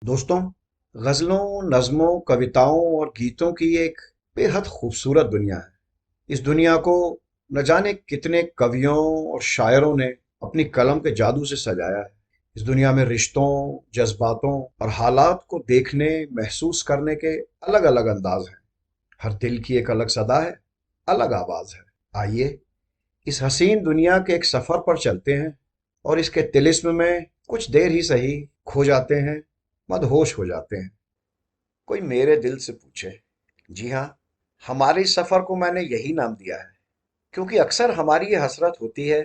दोस्तों, गज़लों, नज़्मों, कविताओं और गीतों की एक बेहद खूबसूरत दुनिया है। इस दुनिया को न जाने कितने कवियों और शायरों ने अपनी कलम के जादू से सजाया है। इस दुनिया में रिश्तों, जज़्बातों और हालात को देखने, महसूस करने के अलग-अलग अंदाज़ हैं। हर दिल की एक अलग सदा है, अलग आवाज़ है। आइए, इस हसीन दुनिया के एक सफ़र पर चलते हैं और इसके तिलिस्म में कुछ देर ही सही खो जाते हैं, मदहोश हो जाते हैं। कोई मेरे दिल से पूछे। जी हाँ, हमारे इस सफर को मैंने यही नाम दिया है, क्योंकि अक्सर हमारी ये हसरत होती है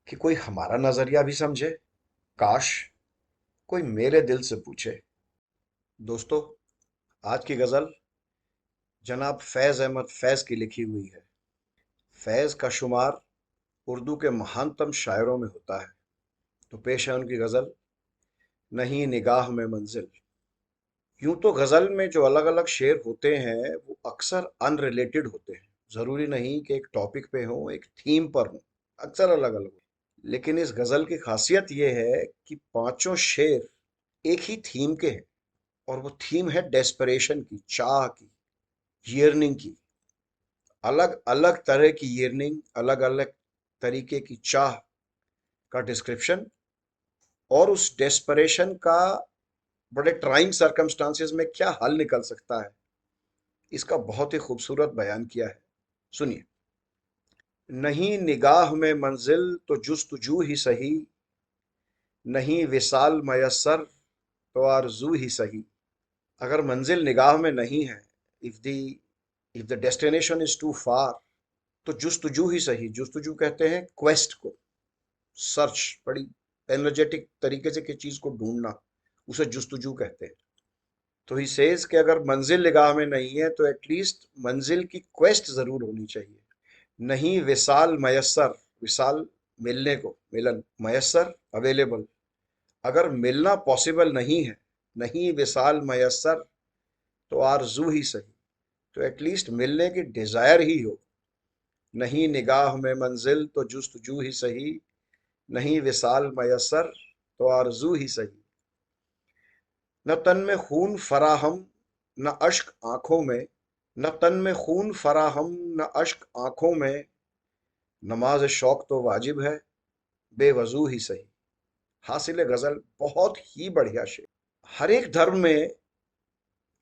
कि कोई हमारा नजरिया भी समझे। काश कोई मेरे दिल से पूछे। दोस्तों, आज की गजल जनाब फैज अहमद फैज की लिखी हुई है। फैज का शुमार उर्दू के महानतम शायरों में होता है। तो पेश है उनकी गजल, नहीं निगाह में मंजिल। यूं तो गजल में जो अलग अलग शेर होते हैं वो अक्सर अनरिलेटेड होते हैं। जरूरी नहीं कि एक टॉपिक पे हो, एक थीम पर हो, अक्सर अलग अलग हो। लेकिन इस गजल की खासियत ये है कि पांचों शेर एक ही थीम के हैं, और वो थीम है डेस्परेशन की, चाह की, यर्निंग की। अलग अलग तरह की यर्निंग, अलग अलग तरीके की चाह का डिस्क्रिप्शन, और उस डेस्परेशन का बड़े ट्राइंग सर्कमस्टांसेस में क्या हल निकल सकता है, इसका बहुत ही खूबसूरत बयान किया है। सुनिए। नहीं निगाह में मंजिल तो जुस्तजू ही सही, नहीं विसाल मयस्सर तो आरजू ही सही। अगर मंजिल निगाह में नहीं है, if the destination is too far, तो जुस्तजू ही सही। जुस्तजू कहते हैं क्वेस्ट को, सर्च, बड़ी एनर्जेटिक तरीके से किसी चीज को ढूंढना, उसे जुस्तजू कहते हैं। तो ही सेज कि अगर मंजिल निगाह में नहीं है तो एटलीस्ट मंजिल की क्वेस्ट जरूर होनी चाहिए। नहीं विसाल मयस्सर, विसाल मिलने को, मिलन, मयस्सर अवेलेबल। अगर मिलना पॉसिबल नहीं है, नहीं विसाल मयस्सर, तो आरजू ही सही, तो एटलीस्ट मिलने की डिजायर ही हो। नहीं निगाह में मंजिल तो जुस्तजू ही सही, नहीं विसाल मयस्सर तो आरजू ही सही। न तन में खून फराहम, न अश्क आंखों में, न तन में खून फराहम, न अश्क आंखों में, नमाज शौक तो वाजिब है, बेवजू ही सही। हासिल गजल बहुत ही बढ़िया शेर। हर एक धर्म में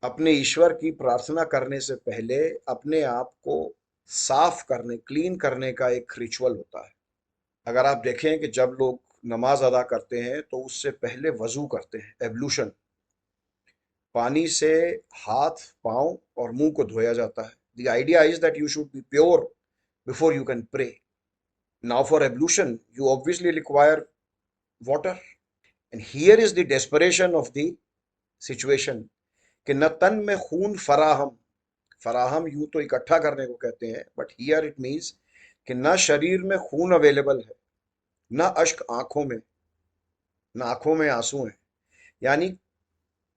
अपने ईश्वर की प्रार्थना करने से पहले अपने आप को साफ करने, क्लीन करने का एक रिचुअल होता है। अगर आप देखें कि जब लोग नमाज अदा करते हैं तो उससे पहले वजू करते हैं, एब्लूशन। पानी से हाथ, पांव और मुंह को धोया जाता है। The idea is that you should be pure before you can pray. Now for ablution you obviously require water, and here is the desperation of the situation कि न तन में खून फराहम। फराहम यूं तो इकट्ठा करने को कहते हैं, बट हियर इट मीन्स कि न शरीर में खून अवेलेबल है, न अश्क आंखों में, न आंखों में आंसू हैं। यानी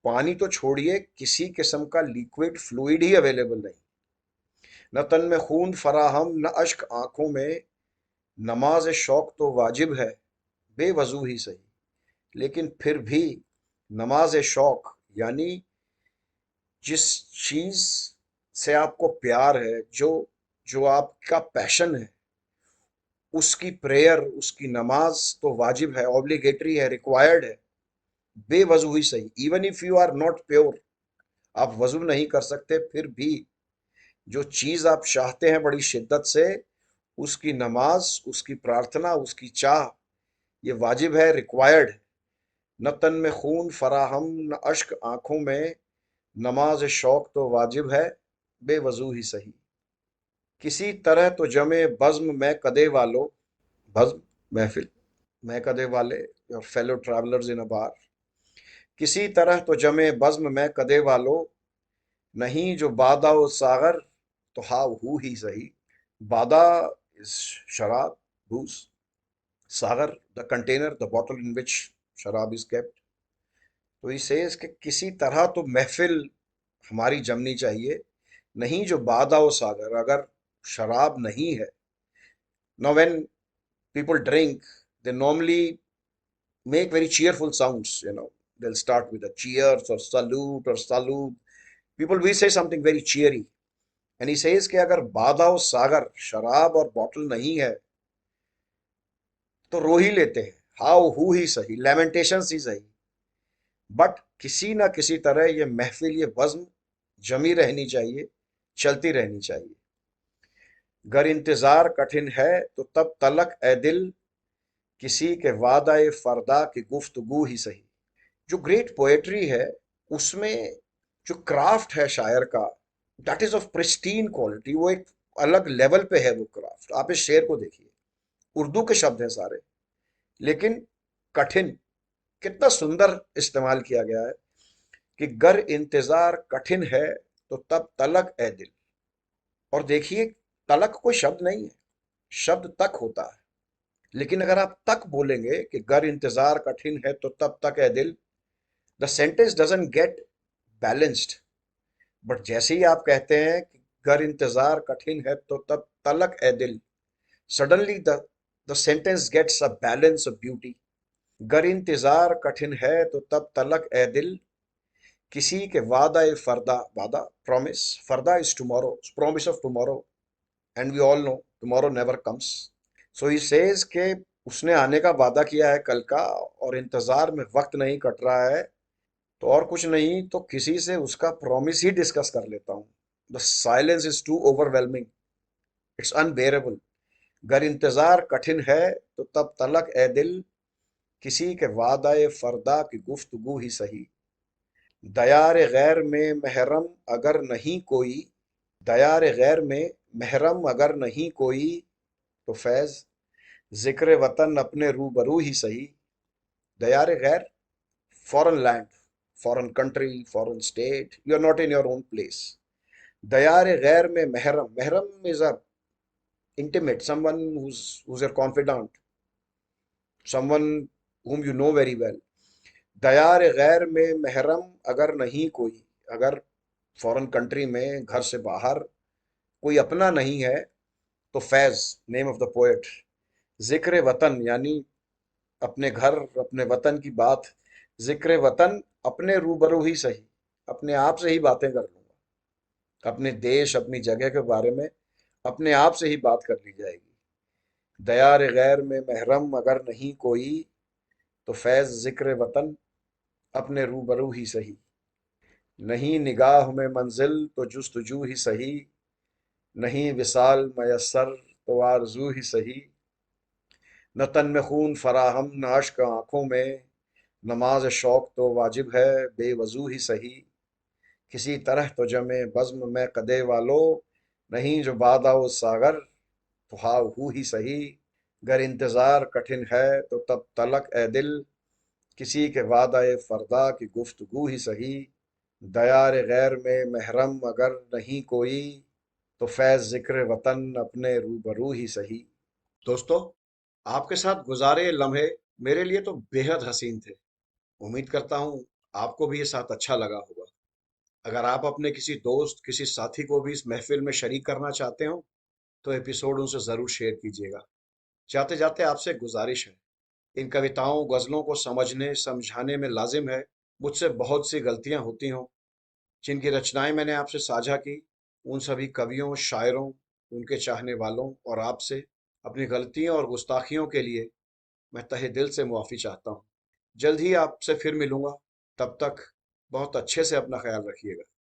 पानी तो छोड़िए, किसी किस्म का लिक्विड फ्लूइड ही अवेलेबल नहीं। न तन में खून फराहम, न अश्क आंखों में, नमाज शौक तो वाजिब है, बेवजू ही सही। लेकिन फिर भी नमाज शौक, यानी जिस चीज से आपको प्यार है, जो जो आपका पैशन है, उसकी प्रेयर, उसकी नमाज तो वाजिब है, ऑब्लिगेटरी है, रिक्वायर्ड है, बेवजू ही सही। Even if you are not pure, आप वजू नहीं कर सकते, फिर भी जो चीज आप चाहते हैं बड़ी शिद्दत से, उसकी नमाज, उसकी प्रार्थना, उसकी चाह, ये वाजिब है, रिक्वायर्ड है। न तन में खून फराहम, न अश्क आंखों में, नमाज शौक तो वाजिब है, बेवजू ही सही। किसी तरह तो जमे बज्म में कदे वालों, बज्म महफिल, मैं कदे वाले, योर फेलो ट्रैवलर्स इन अ बार। किसी तरह तो जमे बज्म में कदे वालों, नहीं जो बादा व सागर, तो हाँ हू ही सही। बादा इज शराब, booze. सागर, the container, the bottle in which शराब इज केप्ट। तो इसे इसके किसी तरह तो महफिल हमारी जमनी चाहिए, नहीं जो बादा व सागर। अगर शराब नहीं है, now when people drink, they normally make very cheerful sounds, They'll start with a cheers or salute or salute. People we say something very cheery. And he says कि अगर बाधा और सागर शराब और बॉटल नहीं है तो रो ही लेते हैं, हाउ हु ही सही, लेमेंटेशंस ही सही, बट किसी ना किसी तरह ये महफिल, ये बज़्म जमी रहनी चाहिए, चलती रहनी चाहिए। गर इंतजार कठिन है तो तब तलक ए दिल, किसी के वादाए फरदा की गुफ्तगू ही सही। जो ग्रेट पोएट्री है उसमें जो क्राफ्ट है शायर का, that is of pristine quality. वो एक अलग लेवल पे है वो क्राफ्ट। आप इस शेर को देखिए, उर्दू के शब्द हैं सारे, लेकिन कठिन, कितना सुंदर इस्तेमाल किया गया है कि गर इंतजार कठिन है तो तब तलक ए दिल। और देखिए, तलक कोई शब्द नहीं है, शब्द तक होता है। लेकिन अगर आप तक बोलेंगे कि गर इंतजार कठिन है तो तब तक ए दिल, the sentence doesn't get balanced. But जैसे ही आप कहते हैं कि गर इंतजार कठिन है तो तब तलक ए दिल, suddenly the sentence gets a balance of beauty. गर इंतजार कठिन है तो तब तलक ए दिल, किसी के वादा ए फरदा, वादा प्रॉमिस, फरदा is tomorrow, promise of tomorrow, and we all know tomorrow never comes. So he says के उसने आने का वादा किया है कल का, और इंतजार में वक्त नहीं कट रहा है, तो और कुछ नहीं तो किसी से उसका प्रॉमिस ही डिस्कस कर लेता हूँ। The silence is too overwhelming, it's unbearable. गर इंतजार कठिन है तो तब तलक ए दिल, किसी के वादाए फरदा की गुफ्तगू ही सही। दयार गैर में महरम अगर नहीं कोई, दयार गैर में महरम अगर नहीं कोई, तो फैज जिक्र वतन अपने रूबरू ही सही। दयार गैर, foreign land, foreign country, foreign state, you are not in your own place. दयार गैर में महरम, महरम is a intimate, someone who's your confidant, someone whom you know very well। Dayal गैर में महरम अगर नहीं कोई, अगर फॉरेन कंट्री में, घर से बाहर कोई अपना नहीं है, तो Faiz, name of the poet, जिक्र वतन यानी अपने घर, अपने वतन की बात, जिक्र वतन अपने रूबरू ही सही, अपने आप से ही बातें कर लूंगा, अपने देश, अपनी जगह के बारे में अपने आप से ही बात कर ली जाएगी। दयार गैर में महरम अगर नहीं कोई, तो फैज जिक्र वतन अपने रूबरू ही सही। नहीं निगाह में मंजिल तो जुस्तजू ही सही, नहीं विसाल मयसर तो आरजू ही सही। न तन में खून फराहम न अश्क आंखों में, नमाज शौक तो वाजिब है बेवजू ही सही। किसी तरह तो जमे बज़्म में कदे वालो, नहीं जो बादा वो सागर तो हाँ हू ही सही। गर इंतजार कठिन है तो तब तलक ए दिल, किसी के वादाए फरदा की गुफ्तगू ही सही। दयार गैर में महरम अगर नहीं कोई, तो फैज जिक्र वतन अपने रूबरू ही सही। दोस्तों, आपके साथ गुजारे ये लम्हे मेरे लिए तो बेहद हसीन थे। उम्मीद करता हूँ आपको भी ये साथ अच्छा लगा होगा। अगर आप अपने किसी दोस्त, किसी साथी को भी इस महफिल में शरीक करना चाहते हो, तो एपिसोड उनसे ज़रूर शेयर कीजिएगा। जाते जाते आपसे गुजारिश है, इन कविताओं, गज़लों को समझने, समझाने में लाजिम है मुझसे बहुत सी गलतियां होती हों। जिनकी रचनाएं मैंने आपसे साझा की, उन सभी कवियों, शायरों, उनके चाहने वालों और आपसे अपनी गलतियों और गुस्ताखियों के लिए मैं तहे दिल से मुआफ़ी चाहता हूँ। जल्द ही आपसे फिर मिलूंगा। तब तक बहुत अच्छे से अपना ख्याल रखिएगा।